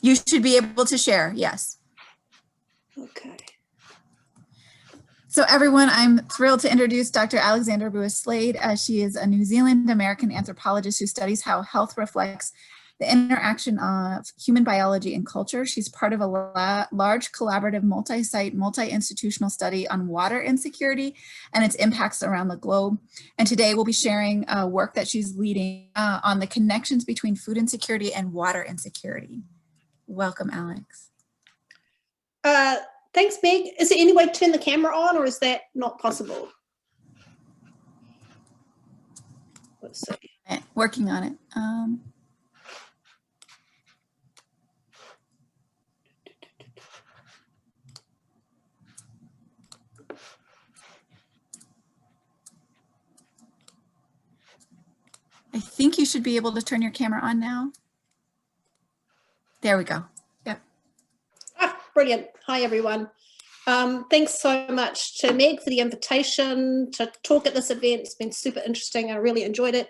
You should be able to share, yes. Okay. So everyone, I'm thrilled to introduce Dr. Alexandra Brewis Slade. She is a New Zealand American anthropologist who studies how health reflects the interaction of human biology and culture. She's part of a large collaborative multi-site, multi-institutional study on water insecurity and its impacts around the globe. And today we'll be sharing work that she's leading on the connections between food insecurity and water insecurity. Welcome, Alex. Thanks, Meg. Is there any way to turn the camera on, or is that not possible? Let's see. Working on it. I think you should be able to turn your camera on now. There we go. Yep. Ah, brilliant. Hi, everyone. Thanks so much to Meg for the invitation to talk at this event. It's been super interesting. I really enjoyed it.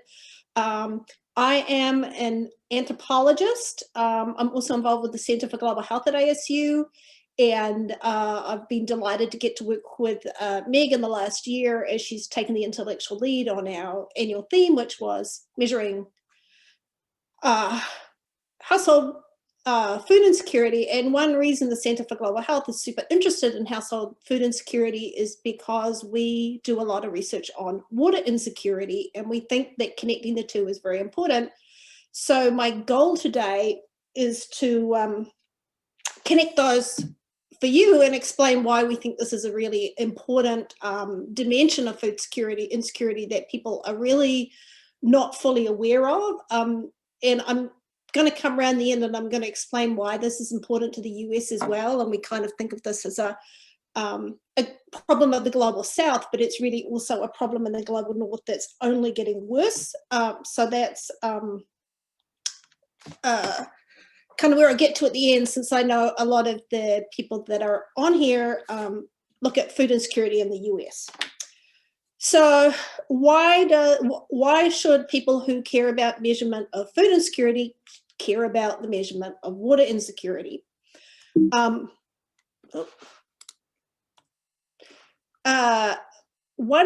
I am an anthropologist. I'm also involved with the Center for Global Health at ASU. And I've been delighted to get to work with Meg in the last year as she's taken the intellectual lead on our annual theme, which was measuring household food insecurity. And one reason the Center for Global Health is super interested in household food insecurity is because we do a lot of research on water insecurity, and we think that connecting the two is very important. So my goal today is to connect those for you and explain why we think this is a really important dimension of food security, insecurity that people are really not fully aware of. And I'm going to come around the end and I'm going to explain why this is important to the US as well. And we kind of think of this as a problem of the global south, but it's really also a problem in the global north that's only getting worse. So that's kind of where I get to at the end, since I know a lot of the people that are on here look at food insecurity in the US. So why should people who care about measurement of food insecurity care about the measurement of water insecurity? One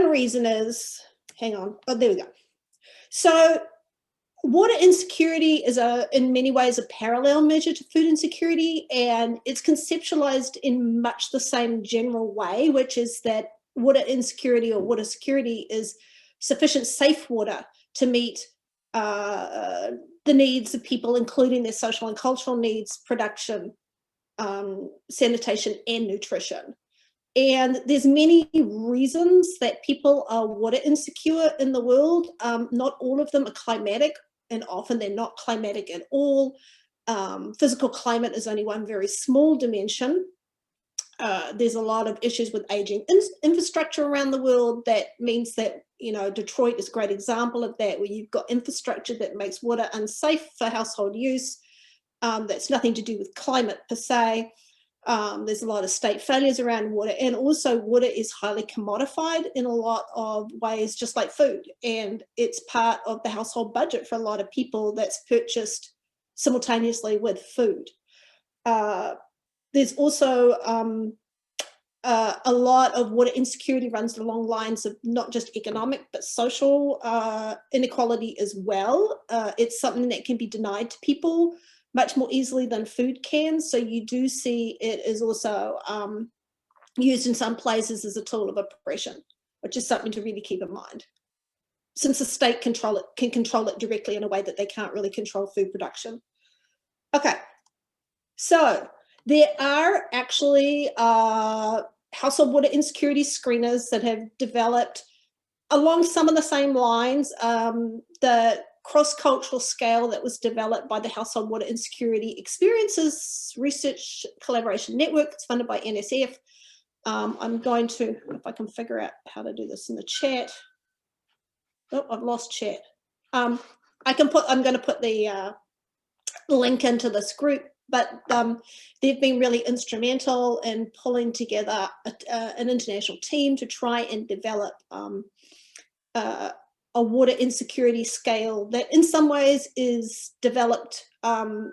reason is, hang on, oh, there we go. So water insecurity is in many ways a parallel measure to food insecurity, and it's conceptualized in much the same general way, which is that water insecurity or water security is sufficient safe water to meet the needs of people, including their social and cultural needs, production, sanitation, and nutrition. And there's many reasons that people are water insecure in the world. Not all of them are climatic, and often they're not climatic at all. Physical climate is only one very small dimension. There's a lot of issues with aging infrastructure around the world. That means that, you know, Detroit is a great example of that, where you've got infrastructure that makes water unsafe for household use. That's nothing to do with climate per se. There's a lot of state failures around water, and also water is highly commodified in a lot of ways, just like food, and it's part of the household budget for a lot of people that's purchased simultaneously with food. There's also a lot of water insecurity runs along lines of not just economic but social inequality as well. It's something that can be denied to people much more easily than food can. So you do see it is also used in some places as a tool of oppression, which is something to really keep in mind, since the state can control it directly in a way that they can't really control food production. Okay, so there are actually household water insecurity screeners that have developed along some of the same lines. The cross-cultural scale that was developed by the Household Water Insecurity Experiences Research Collaboration Network. It's funded by NSF. I'm going to, if I can figure out how to do this in the chat. Oh, I've lost chat. I'm going to put the link into this group, but they've been really instrumental in pulling together an international team to try and develop a water insecurity scale that in some ways is developed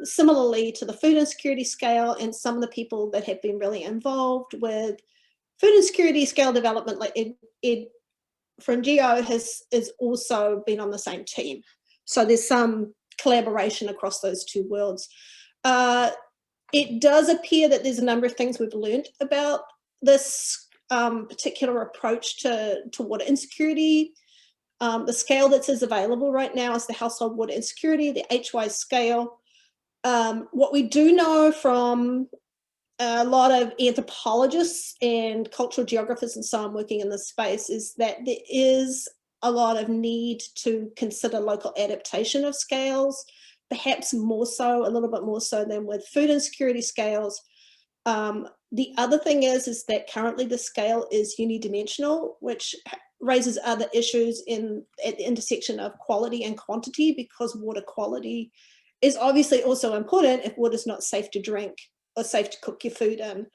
similarly to the food insecurity scale, and some of the people that have been really involved with food insecurity scale development, like Ed from Geo has also been on the same team. So there's some collaboration across those two worlds. It does appear that there's a number of things we've learned about this particular approach to water insecurity. The scale that is available right now is the household water insecurity, the HY scale. What we do know from a lot of anthropologists and cultural geographers and so on working in this space is that there is a lot of need to consider local adaptation of scales, perhaps more so, a little bit more so than with food insecurity scales. The other thing is that currently the scale is unidimensional, which raises other issues at the intersection of quality and quantity, because water quality is obviously also important if water is not safe to drink or safe to cook your food in,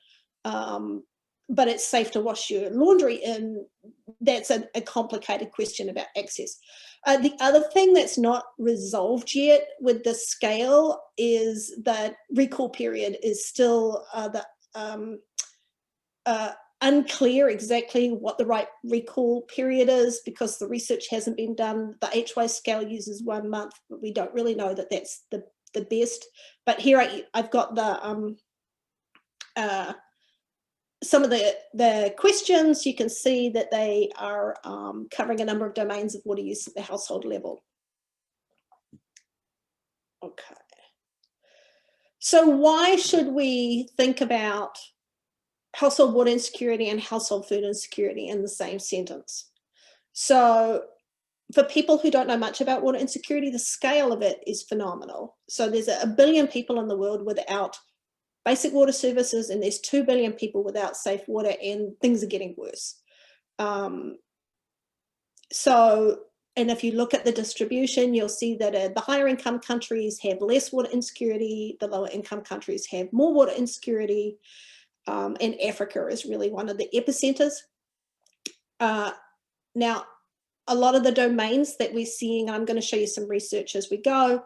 but it's safe to wash your laundry in. That's a complicated question about access. The other thing that's not resolved yet with the scale is that recall period is still unclear exactly what the right recall period is, because the research hasn't been done. The HY scale uses 1 month, but we don't really know that that's the best. But here I've got the some of the questions. You can see that they are covering a number of domains of water use at the household level. Okay. So why should we think about household water insecurity and household food insecurity in the same sentence? So for people who don't know much about water insecurity, the scale of it is phenomenal. So there's 1 billion people in the world without basic water services, and there's 2 billion people without safe water, and things are getting worse. And if you look at the distribution, you'll see that the higher income countries have less water insecurity, the lower income countries have more water insecurity, and Africa is really one of the epicenters. Now, a lot of the domains that we're seeing, I'm going to show you some research as we go,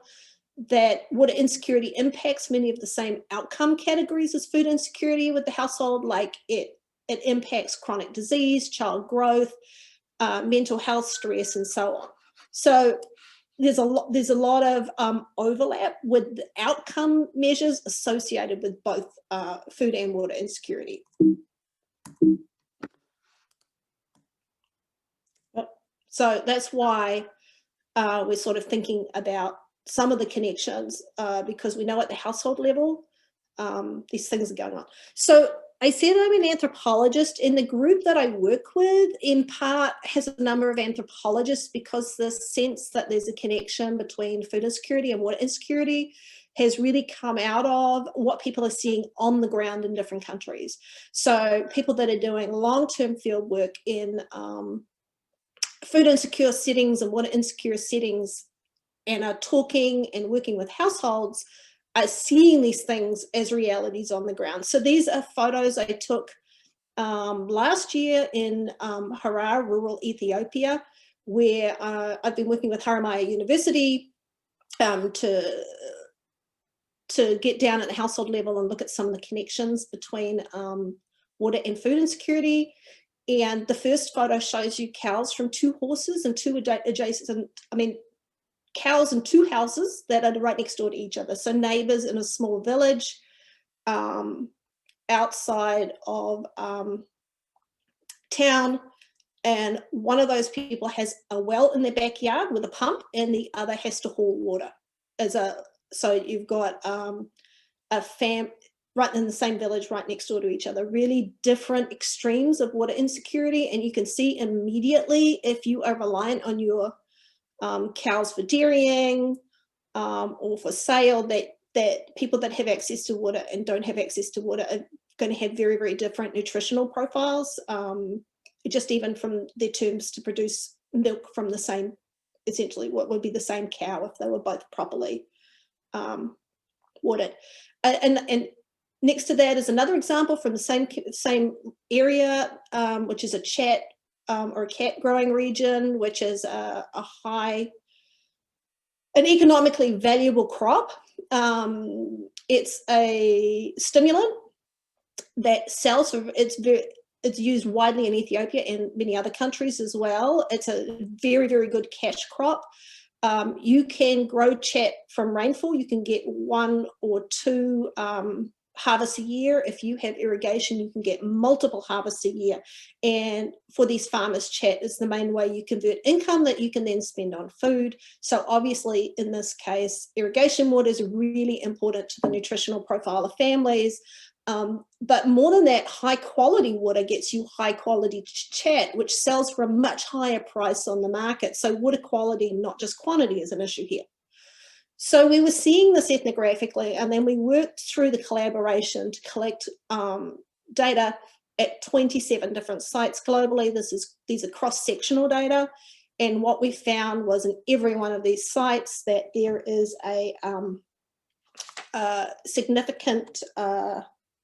that water insecurity impacts many of the same outcome categories as food insecurity with the household, like it impacts chronic disease, child growth, mental health, stress, and so on. So there's a lot of overlap with the outcome measures associated with both food and water insecurity. So that's why we're sort of thinking about some of the connections, because we know at the household level, these things are going on. So I said I'm an anthropologist, and the group that I work with in part has a number of anthropologists, because the sense that there's a connection between food insecurity and water insecurity has really come out of what people are seeing on the ground in different countries. So people that are doing long-term field work in food insecure settings and water insecure settings, and are talking and working with households, are seeing these things as realities on the ground. So these are photos I took last year in Harar, rural Ethiopia, where I've been working with Haramaya University to get down at the household level and look at some of the connections between water and food insecurity. And the first photo shows you cows from 2 horses and 2 adjacent, cows in 2 houses that are right next door to each other. So neighbors in a small village outside of town. And one of those people has a well in their backyard with a pump, and the other has to haul water. So you've got a fam right in the same village, right next door to each other. Really different extremes of water insecurity, and you can see immediately if you are reliant on your cows for dairying or for sale, that people that have access to water and don't have access to water are going to have very, very different nutritional profiles, just even from their terms to produce milk from the same, essentially what would be the same cow if they were both properly watered. And next to that is another example from the same area, which is a chat or a cat growing region, which is an economically valuable crop. It's a stimulant that sells for, it's used widely in Ethiopia and many other countries as well. It's a very, very good cash crop. You can grow chat from rainfall. You can get 1 or 2 harvests a year. If you have irrigation, you can get multiple harvests a year. And for these farmers, chat is the main way you convert income that you can then spend on food. So obviously, in this case, irrigation water is really important to the nutritional profile of families. But more than that, high quality water gets you high quality chat, which sells for a much higher price on the market. So water quality, not just quantity, is an issue here. So we were seeing this ethnographically, and then we worked through the collaboration to collect data at 27 different sites globally. These are cross-sectional data. And what we found was in every one of these sites that there is a significant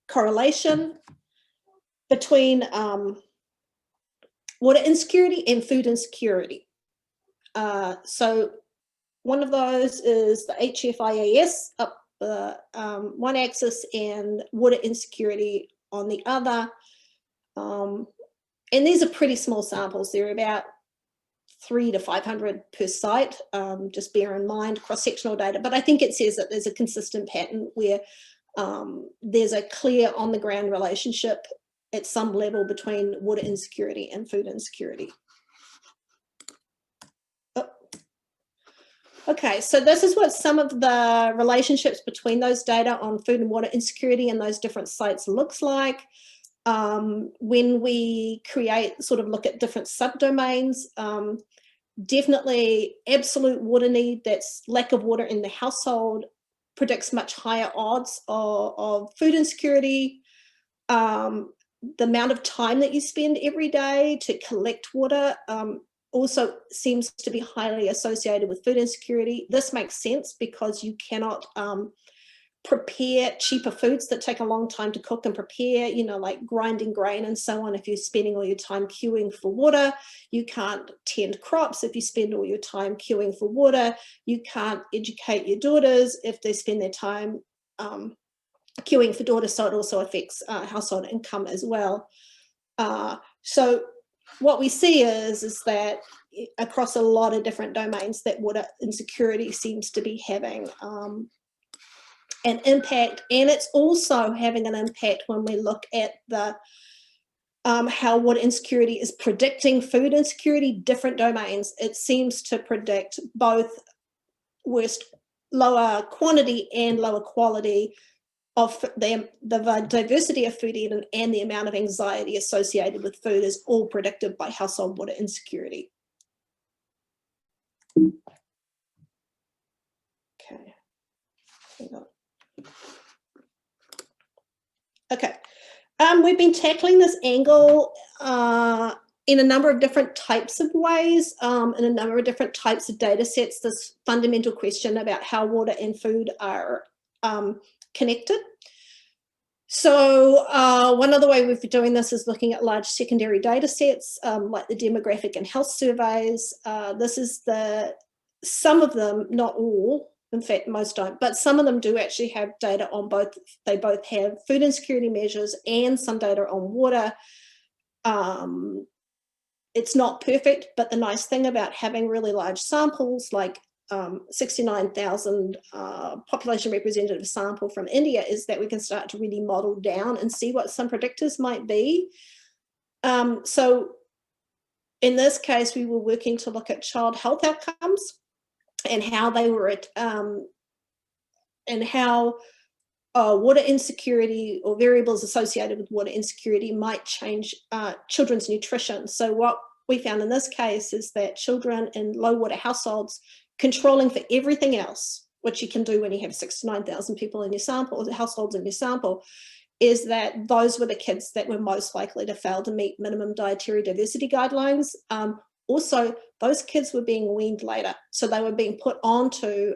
correlation between water insecurity and food insecurity. So one of those is the HFIAS up one axis and water insecurity on the other. And these are pretty small samples. They're about 300 to 500 per site, just bear in mind cross-sectional data. But I think it says that there's a consistent pattern where there's a clear on-the-ground relationship at some level between water insecurity and food insecurity. Oh. Okay, so this is what some of the relationships between those data on food and water insecurity in those different sites looks like. When we look at different subdomains, definitely absolute water need, that's lack of water in the household, predicts much higher odds of food insecurity. The amount of time that you spend every day to collect water also seems to be highly associated with food insecurity. This makes sense because you cannot prepare cheaper foods that take a long time to cook and prepare, like grinding grain and so on. If you're spending all your time queuing for water, you can't tend crops if you spend all your time queuing for water. You can't educate your daughters if they spend their time queuing for daughters, so it also affects household income as well. So what we see is that across a lot of different domains that water insecurity seems to be having an impact, and it's also having an impact when we look at the how water insecurity is predicting food insecurity. Different domains, it seems to predict both lower quantity and lower quality of the diversity of food eaten, and the amount of anxiety associated with food is all predicted by household water insecurity. Okay, hang on. Okay, we've been tackling this angle in a number of different types of ways, in a number of different types of data sets, this fundamental question about how water and food are connected. So one other way we've been doing this is looking at large secondary data sets, like the demographic and health surveys. Some of them, not all, in fact, most don't, but some of them do actually have data on both. They both have food insecurity measures and some data on water. It's not perfect, but the nice thing about having really large samples, like 69,000 population representative sample from India, is that we can start to really model down and see what some predictors might be. So in this case, we were working to look at child health outcomes and how they were and how water insecurity or variables associated with water insecurity might change children's nutrition. So what we found in this case is that children in low water households, controlling for everything else, which you can do when you have 69,000 people in your sample, or the households in your sample, is that those were the kids that were most likely to fail to meet minimum dietary diversity guidelines. Also, those kids were being weaned later, so they were being put onto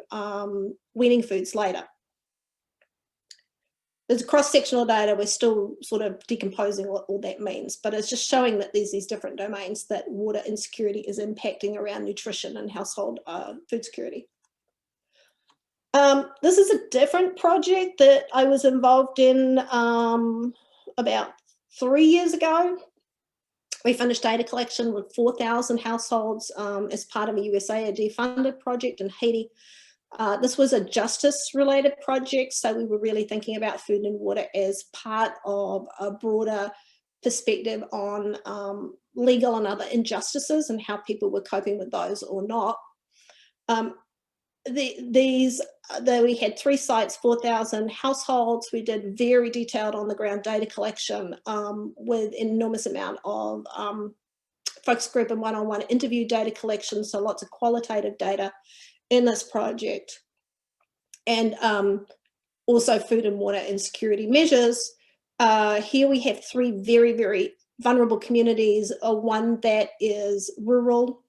weaning foods later. there's cross-sectional data. We're still sort of decomposing what all that means, but it's just showing that there's these different domains that water insecurity is impacting around nutrition and household food security. This is a different project that I was involved in about 3 years ago. We finished data collection with 4,000 households as part of a USAID funded project in Haiti. This was a justice-related project, so we were really thinking about food and water as part of a broader perspective on legal and other injustices and how people were coping with those or not. We had 3 sites, 4,000 households. We did very detailed on-the-ground data collection with an enormous amount of focus group and one-on-one interview data collection, so lots of qualitative data in this project. And also food and water insecurity measures. Here we have 3 very, very vulnerable communities. One that is rural,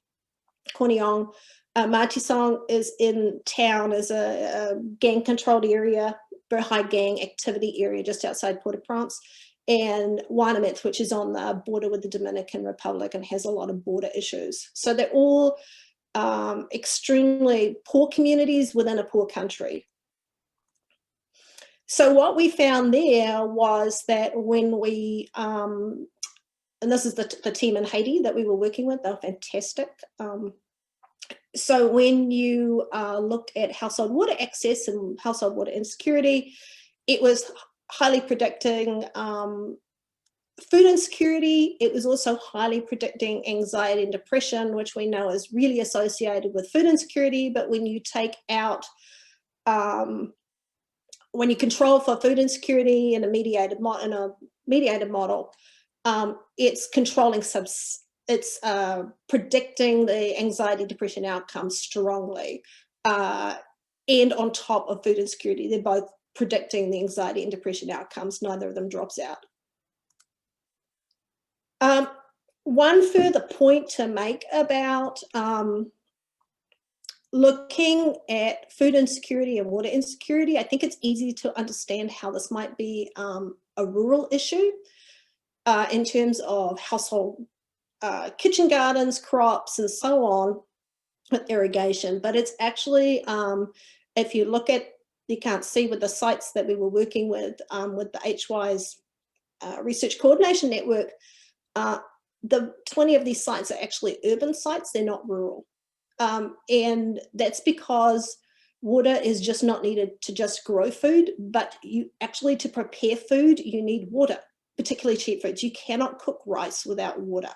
Corneong. Matisong is in town, is a gang-controlled area, very high gang activity area just outside Port-au-Prince, and Wanamith, which is on the border with the Dominican Republic and has a lot of border issues. So they're all extremely poor communities within a poor country. So what we found there was that when we, and this is the team in Haiti that we were working with, they're fantastic. So when you look at household water access and household water insecurity, it was highly predicting food insecurity. It was also highly predicting anxiety and depression, which we know is really associated with food insecurity. But when you take out, when you control for food insecurity in a mediated model, it's controlling it's predicting the anxiety, depression outcomes strongly. And on top of food insecurity, they're both predicting the anxiety and depression outcomes. Neither of them drops out. One further point to make about looking at food insecurity and water insecurity, I think it's easy to understand how this might be a rural issue in terms of household kitchen gardens, crops, and so on with irrigation. But it's actually, if you look at, you can't see with the sites that we were working with the HY's Research Coordination Network, 20 of these sites are actually urban sites, they're not rural. And that's because water is just not needed to just grow food, but you actually, to prepare food, you need water, particularly cheap foods. You cannot cook rice without water.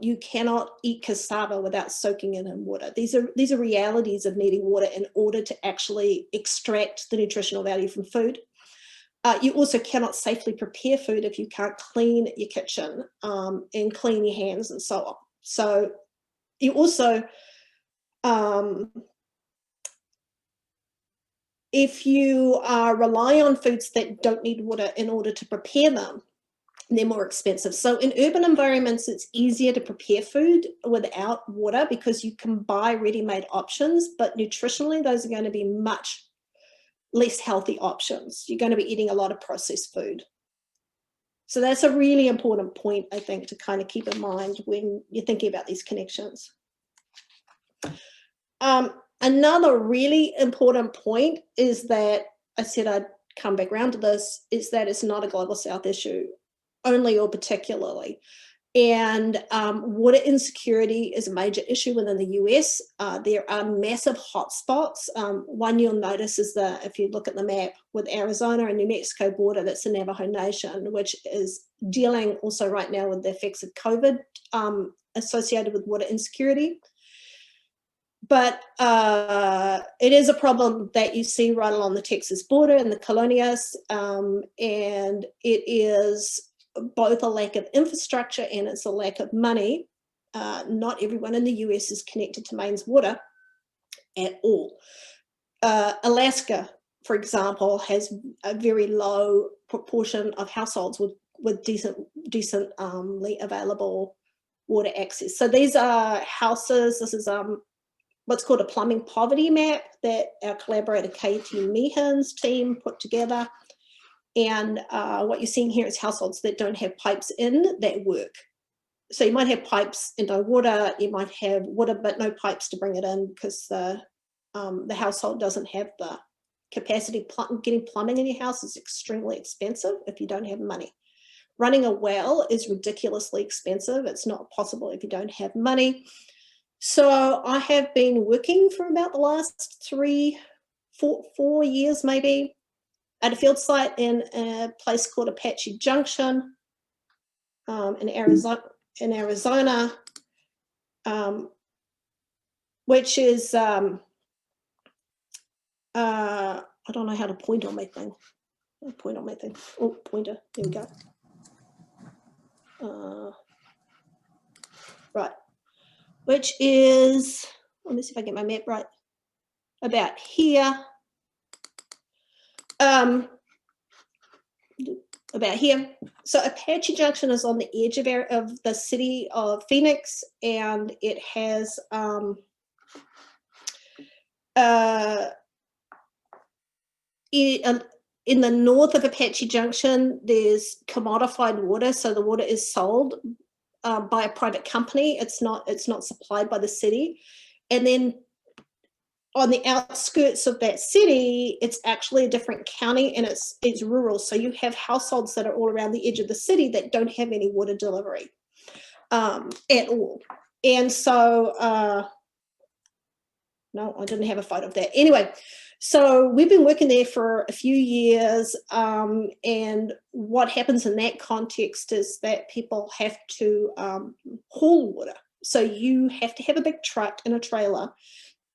You cannot eat cassava without soaking it in water. These are realities of needing water in order to actually extract the nutritional value from food. You also cannot safely prepare food if you can't clean your kitchen and clean your hands and so on. So you also, if you rely on foods that don't need water in order to prepare them, they're more expensive. So in urban environments, it's easier to prepare food without water because you can buy ready-made options, but nutritionally, those are going to be much less healthy options. You're going to be eating a lot of processed food. So that's a really important point, I think, to kind of keep in mind when you're thinking about these connections. Another really important point is that, I said I'd come back around to this, is that it's not a Global South issue, only or particularly. And water insecurity is a major issue within the US. There are massive hotspots. One you'll notice is that if you look at the map with Arizona and New Mexico border, that's the Navajo Nation, which is dealing also right now with the effects of COVID associated with water insecurity. But it is a problem that you see right along the Texas border and the Colonias, and it is both a lack of infrastructure and it's a lack of money. Not everyone in the US is connected to mains water at all. Alaska, for example, has a very low proportion of households with decently available water access. So these are houses. This is what's called a plumbing poverty map that our collaborator Katie Meehan's team put together. And what you're seeing here is households that don't have pipes in that work. So you might have pipes and no water, you might have water but no pipes to bring it in because the household doesn't have the capacity. Getting plumbing in your house is extremely expensive if you don't have money. Running a well is ridiculously expensive. It's not possible if you don't have money. So I have been working for about the last 4 years maybe at a field site in a place called Apache Junction in Arizona, which is, I don't know how to point on my thing. Point on my thing. Oh, pointer, there we go. Right, which is, let me see if I get my map right, about here. About here. So Apache Junction is on the edge of the city of Phoenix, and it has in the north of Apache Junction, there's commodified water, so the water is sold by a private company. It's not supplied by the city. And then on the outskirts of that city, it's actually a different county, and it's rural. So you have households that are all around the edge of the city that don't have any water delivery at all. And so, no, I didn't have a photo of that. Anyway, so we've been working there for a few years, and what happens in that context is that people have to haul water. So you have to have a big truck and a trailer,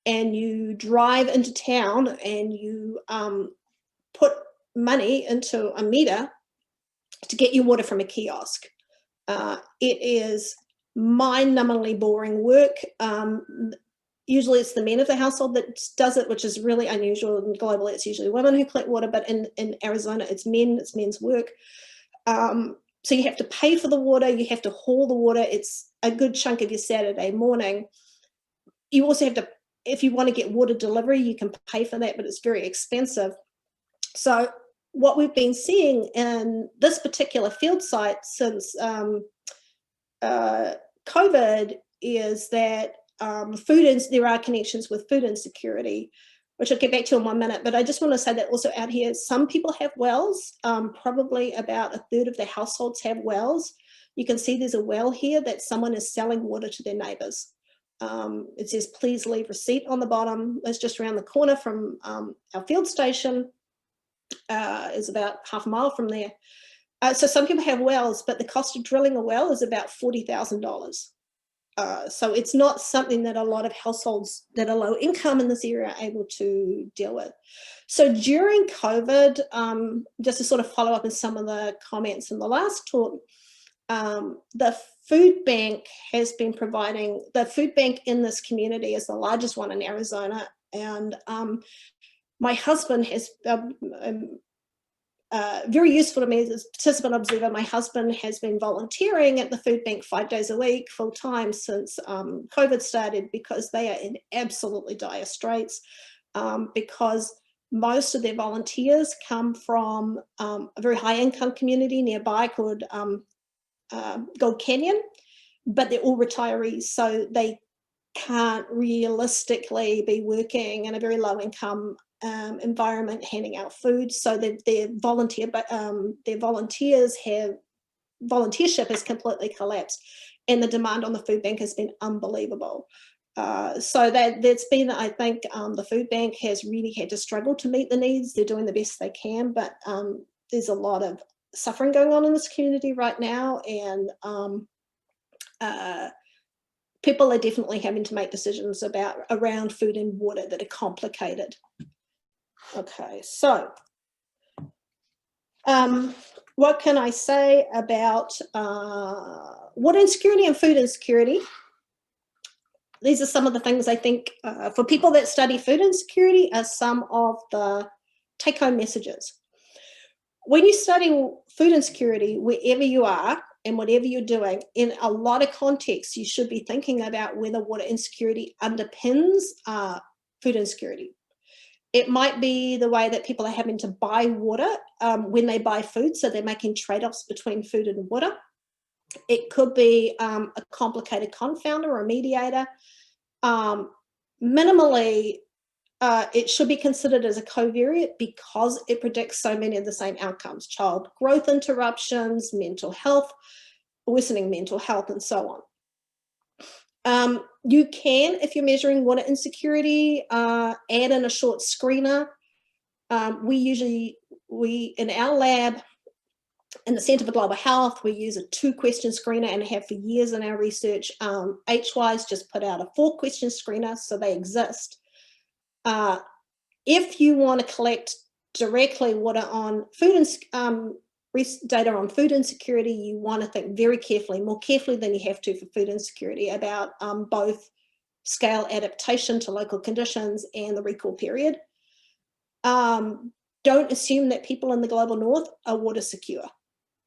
and you drive into town and you put money into a meter to get your water from a kiosk. It is mind-numbingly boring work. Usually it's the men of the household that does it, which is really unusual. And globally, it's usually women who collect water, but in Arizona, it's men's work. So you have to pay for the water, you have to haul the water. It's a good chunk of your Saturday morning. You also have to, if you want to get water delivery, you can pay for that, but it's very expensive. So what we've been seeing in this particular field site since COVID is that there are connections with food insecurity, which I'll get back to in 1 minute, but I just want to say that also out here, some people have wells, probably about a third of the households have wells. You can see there's a well here that someone is selling water to their neighbors. It says, please leave receipt on the bottom. It's just around the corner from our field station. Is about half a mile from there. So some people have wells, but the cost of drilling a well is about $40,000. So it's not something that a lot of households that are low income in this area are able to deal with. So during COVID, just to sort of follow up on some of the comments in the last talk, the food bank has been providing, the food bank in this community is the largest one in Arizona. And my husband has, very useful to me as a participant observer, my husband has been volunteering at the food bank 5 days a week, full time, since COVID started, because they are in absolutely dire straits, because most of their volunteers come from a very high income community nearby called Gold Canyon, but they're all retirees, so they can't realistically be working in a very low income environment handing out food. So their volunteership has completely collapsed, and the demand on the food bank has been unbelievable. So that's been, I think, the food bank has really had to struggle to meet the needs. They're doing the best they can, but there's a lot of suffering going on in this community right now, and people are definitely having to make decisions around food and water that are complicated. Okay, so what can I say about water insecurity and food insecurity? These are some of the things I think for people that study food insecurity are some of the take-home messages. When you study food insecurity, wherever you are and whatever you're doing, in a lot of contexts, you should be thinking about whether water insecurity underpins food insecurity. It might be the way that people are having to buy water when they buy food, so they're making trade-offs between food and water. It could be a complicated confounder or a mediator. Minimally, it should be considered as a covariate because it predicts so many of the same outcomes: child growth interruptions, mental health, worsening mental health, and so on. You can, if you're measuring water insecurity, add in a short screener. We in our lab, in the Centre for Global Health, we use a 2-question screener and have for years in our research. HWISE just put out a 4-question screener, so they exist. If you want to collect directly water on food and data on food insecurity, you want to think very carefully, more carefully than you have to for food insecurity, about both scale adaptation to local conditions and the recall period. Don't assume that people in the global north are water secure,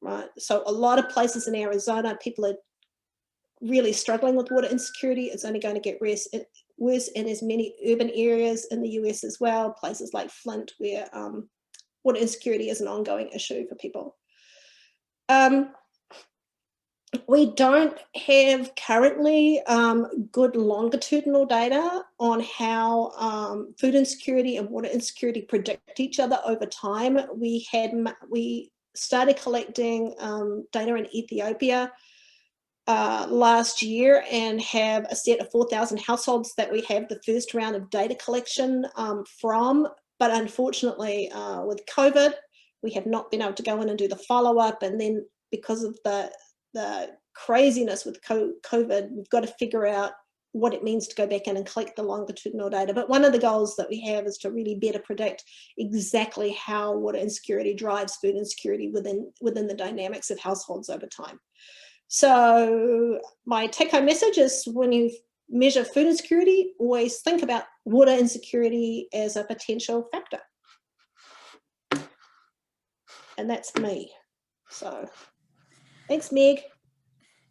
right? So a lot of places in Arizona, people are really struggling with water insecurity. It's only going to get worse in as many urban areas in the US as well, places like Flint, where water insecurity is an ongoing issue for people. We don't have currently good longitudinal data on how food insecurity and water insecurity predict each other over time. We started collecting data in Ethiopia last year and have a set of 4,000 households that we have the first round of data collection from. But unfortunately, with COVID, we have not been able to go in and do the follow-up. And then because of the craziness with COVID, we've got to figure out what it means to go back in and collect the longitudinal data. But one of the goals that we have is to really better predict exactly how water insecurity drives food insecurity within the dynamics of households over time. So my take-home message is, when you measure food insecurity, always think about water insecurity as a potential factor. And that's me. So thanks, Meg.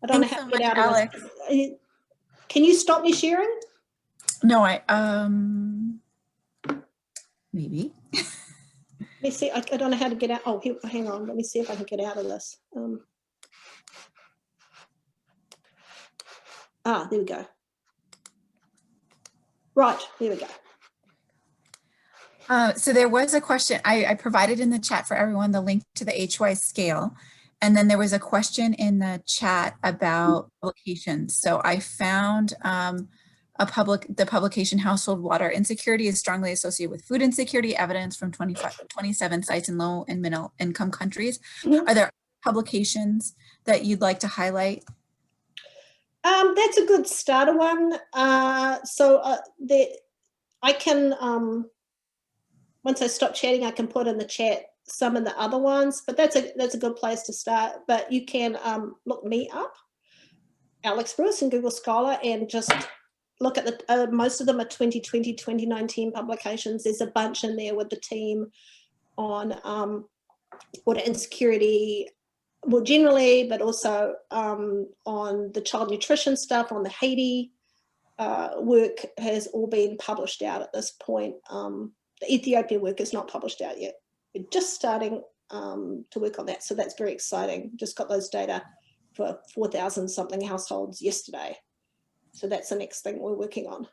I don't know how to get out of this. Can you stop me sharing? No, maybe. Let me see. I don't know how to get out. Oh, hang on. Let me see if I can get out of this. There we go. Right, there we go. So there was a question, I provided in the chat for everyone the link to the HY scale. And then there was a question in the chat about publications. So I found the publication Household Water Insecurity is Strongly Associated with Food Insecurity, evidence from 27 sites in low and middle income countries. Mm-hmm. Are there publications that you'd like to highlight? That's a good starter one. I can, once I stop chatting, I can put in the chat some of the other ones, but that's a good place to start. But you can look me up, Alex Brewis, in Google Scholar, and just look at the, most of them are 2020, 2019 publications. There's a bunch in there with the team on water insecurity more generally, but also on the child nutrition stuff, on the HAIT work has all been published out at this point. The Ethiopian work is not published out yet. We're just starting to work on that, so that's very exciting. Just got those data for 4,000 something households yesterday. So that's the next thing we're working on.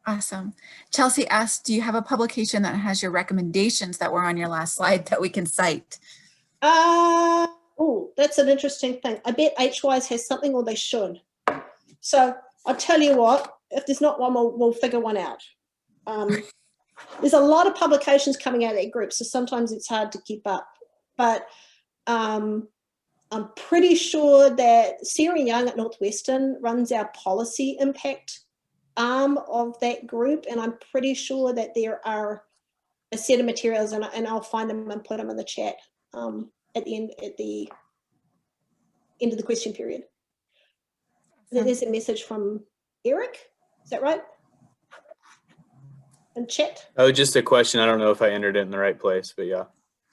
Awesome. Chelsea asked, do you have a publication that has your recommendations that were on your last slide that we can cite? Oh, that's an interesting thing. I bet HWISE has something, or they should. So I'll tell you what, if there's not one, we'll figure one out. There's a lot of publications coming out of that group, so sometimes it's hard to keep up. But I'm pretty sure that Sarah Young at Northwestern runs our policy impact arm of that group, and I'm pretty sure that there are a set of materials, and I'll find them and put them in the chat at the end of the question period. There's a message from Eric. Is that right? In chat. Oh, just a question. I don't know if I entered it in the right place, but yeah.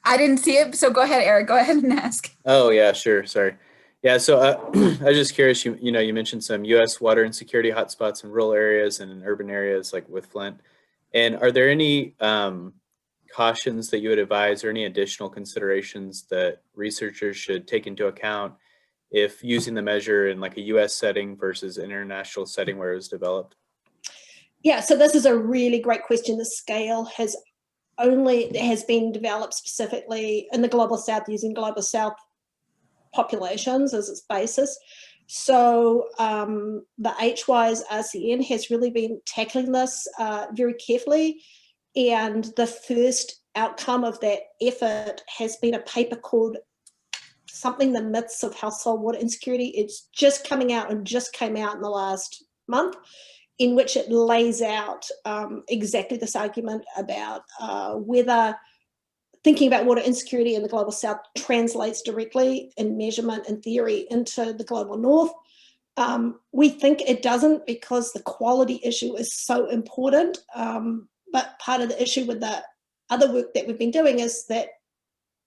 I didn't see it, so go ahead, Eric. Go ahead and ask. Oh yeah, sure. Sorry. Yeah, so I was just curious. You mentioned some U.S. water insecurity hotspots in rural areas and in urban areas, like with Flint. And are there any cautions that you would advise or any additional considerations that researchers should take into account if using the measure in like a US setting versus international setting where it was developed? Yeah, so this is a really great question. The scale has been developed specifically in the Global South using Global South populations as its basis. So the HWISE RCN has really been tackling this very carefully. And the first outcome of that effort has been a paper called something, The Myths of Household Water Insecurity. It's just coming out and just came out in the last month, in which it lays out exactly this argument about whether thinking about water insecurity in the Global South translates directly in measurement and theory into the Global North. We think it doesn't because the quality issue is so important. But part of the issue with the other work that we've been doing is that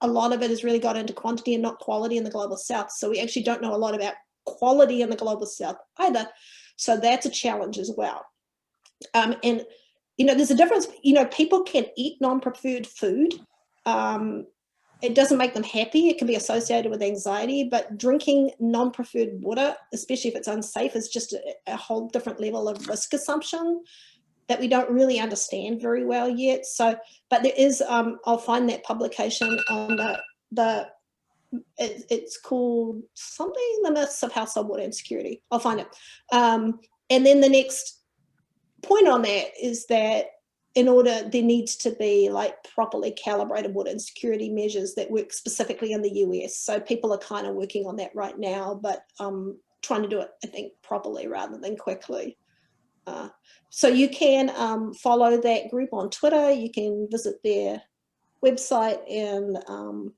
a lot of it has really got into quantity and not quality in the Global South. So we actually don't know a lot about quality in the Global South either. So that's a challenge as well. And, you know, there's a difference, you know, people can eat non-preferred food. It doesn't make them happy. It can be associated with anxiety, but drinking non-preferred water, especially if it's unsafe, is just a whole different level of risk assumption that we don't really understand very well yet. So, but there is, I'll find that publication on it's called something, The Myths of Household Water Insecurity. I'll find it. And then the next point on that is that there needs to be like properly calibrated water insecurity measures that work specifically in the US. So people are kind of working on that right now, but trying to do it, I think, properly rather than quickly. So you can follow that group on Twitter. You can visit their website, and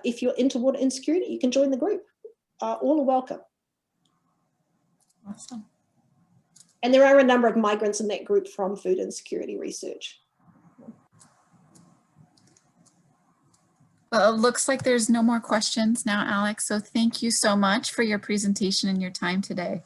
if you're into water insecurity, you can join the group. All are welcome. Awesome. And there are a number of migrants in that group from food insecurity research. Well, it looks like there's no more questions now, Alex. So thank you so much for your presentation and your time today.